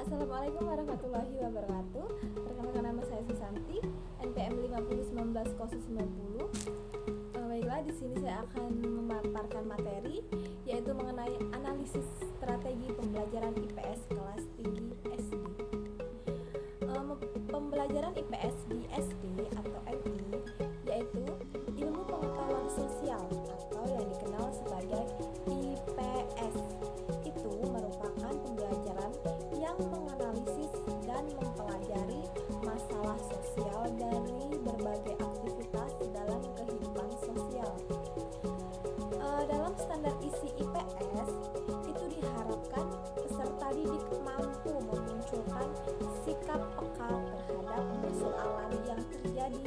Assalamualaikum warahmatullahi wabarakatuh. Perkenalkan, nama saya Susanti, NPM 501990. Baiklah, di sini saya akan memaparkan materi yaitu mengenai analisis strategi pembelajaran IPS kelas tinggi SD. Pembelajaran IPS di SD atau MI yaitu ilmu pengetahuan sosial atau yang dikenal sebagai IPS. Itu merupakan pembelajaran yang menganalisis dan mempelajari masalah sosial dari berbagai aktivitas dalam kehidupan sosial. Dalam standar isi IPS itu diharapkan peserta didik mampu memunculkan sikap peka terhadap persoalan yang terjadi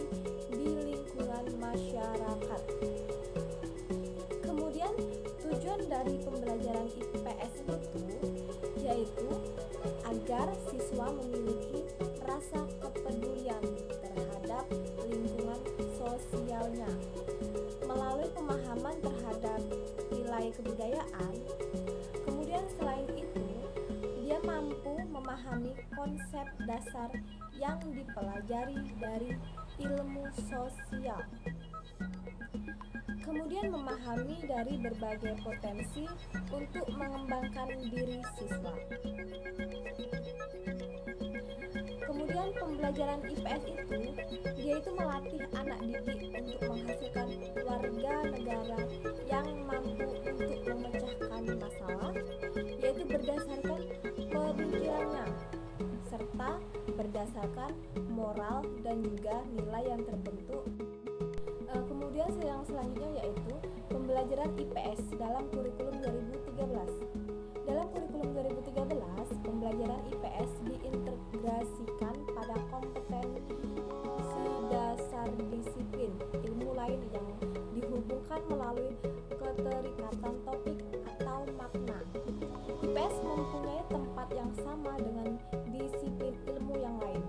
di lingkungan masyarakat. Kemudian tujuan dari pembelajaran IPS itu yaitu agar siswa memiliki rasa kepedulian terhadap lingkungan sosialnya melalui pemahaman terhadap nilai kebudayaan. Kemudian selain itu, dia mampu memahami konsep dasar yang dipelajari dari ilmu sosial. Kemudian memahami dari berbagai potensi untuk mengembangkan diri siswa. Kemudian pembelajaran IPS itu melatih anak didik untuk menghasilkan warga negara yang mampu untuk memecahkan masalah, yaitu berdasarkan pemikirannya serta berdasarkan moral dan juga nilai yang terbentuk. Kemudian yang selanjutnya yaitu pembelajaran IPS dalam kurikulum 2013. Dalam kurikulum 2013, pembelajaran IPS diintegrasikan pada kompetensi dasar disiplin ilmu lain yang dihubungkan melalui keterikatan topik atau makna. IPS mempunyai tempat yang sama dengan disiplin ilmu yang lain.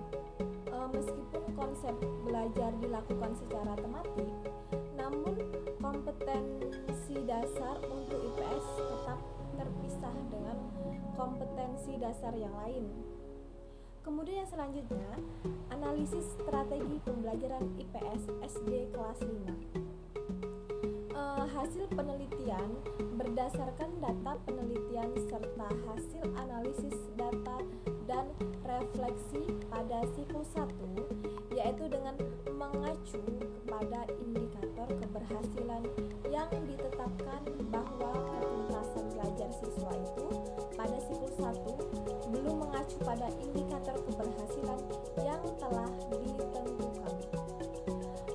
Meskipun konsep belajar dilakukan secara tematik, namun kompetensi dasar untuk IPS tetap terpisah dengan kompetensi dasar yang lain. Kemudian yang selanjutnya, analisis strategi pembelajaran IPS SD kelas 5. Hasil penelitian berdasarkan data penelitian serta hasil analisis data dan refleksi pada siklus 1, yaitu dengan mengacu kepada indikator keberhasilan yang ditetapkan bahwa ketuntasan belajar siswa itu pada siklus 1 belum mengacu pada indikator keberhasilan yang telah ditentukan.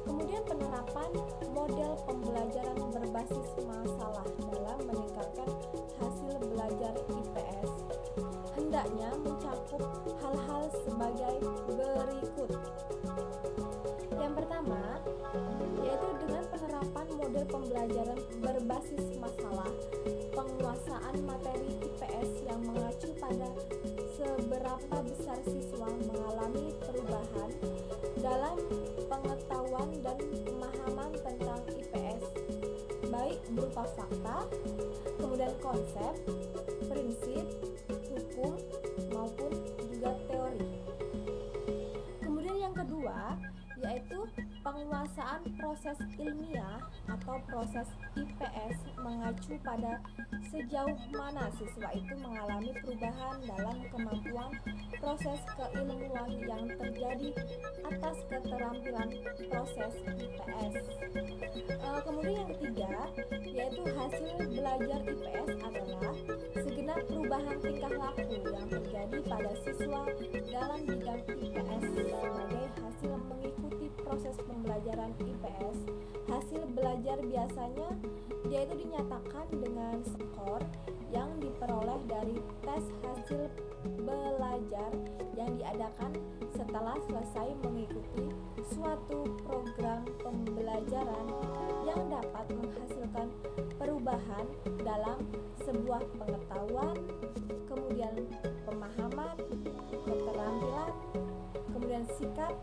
Kemudian penerapan model pembelajaran berbasis masalah dalam meningkatkan hasil belajar IPS hendaknya mencakup hal-hal sebagai berikut. Yang pertama, yaitu dengan penerapan model pembelajaran berbasis masalah, penguasaan materi IPS yang mengacu pada seberapa besar siswa mengalami perubahan dalam pengetahuan dan pemahaman tentang IPS, baik berupa fakta, kemudian konsep, prinsip, hukum, maupun juga teori. Kemudian yang kedua, yaitu penguasaan proses ilmiah atau proses IPS mengacu pada sejauh mana siswa itu mengalami perubahan dalam kemampuan proses keilmuan yang terjadi atas keterampilan proses IPS. Kemudian yang ketiga, yaitu hasil belajar IPS adalah segenap perubahan tingkah laku yang terjadi pada siswa dalam bidang IPS sebagai hasil mengikuti proses pembelajaran IPS. Hasil belajar biasanya yaitu dinyatakan dengan skor yang diperoleh dari tes hasil belajar yang diadakan setelah selesai mengikuti suatu program pembelajaran yang dapat menghasilkan perubahan dalam sebuah pengetahuan, kemudian pemahaman, keterampilan, kemudian sikap,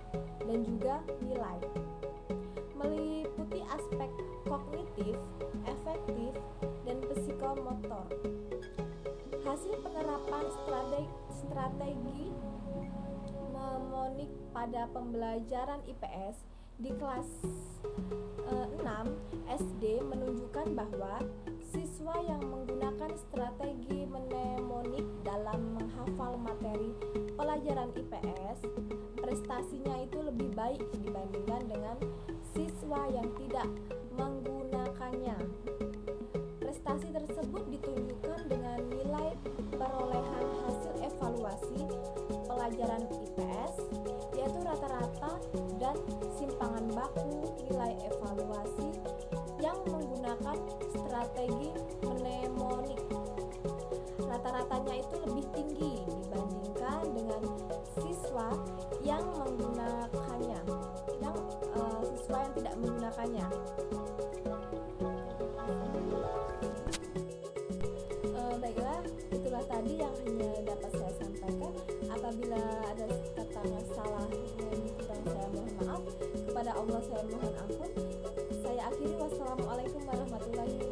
dan juga nilai. Meliputi aspek kognitif, efektif, dan psikomotor. Hasil penerapan strategi strategi mnemonik pada pembelajaran IPS di kelas 6 SD menunjukkan bahwa siswa yang menggunakan strategi mnemonik dalam menghafal materi pelajaran IPS prestasinya itu lebih baik dibandingkan dengan siswa yang tidak menggunakannya. Prestasi tersebut ditunjukkan dengan nilai perolehan hasil evaluasi pelajaran IPS, yaitu rata-rata dan simpangan baku nilai evaluasi yang menggunakan strategi mnemonik. Rata-ratanya itu lebih tinggi dibandingkan dengan siswa yang menggunakannya, siswa yang tidak menggunakannya. Baiklah, itulah tadi yang hanya dapat saya sampaikan. Apabila ada kata salah dan kurang, saya mohon maaf. Kepada Allah saya mohon ampun. Saya akhiri, wassalamualaikum warahmatullahi wabarakatuh.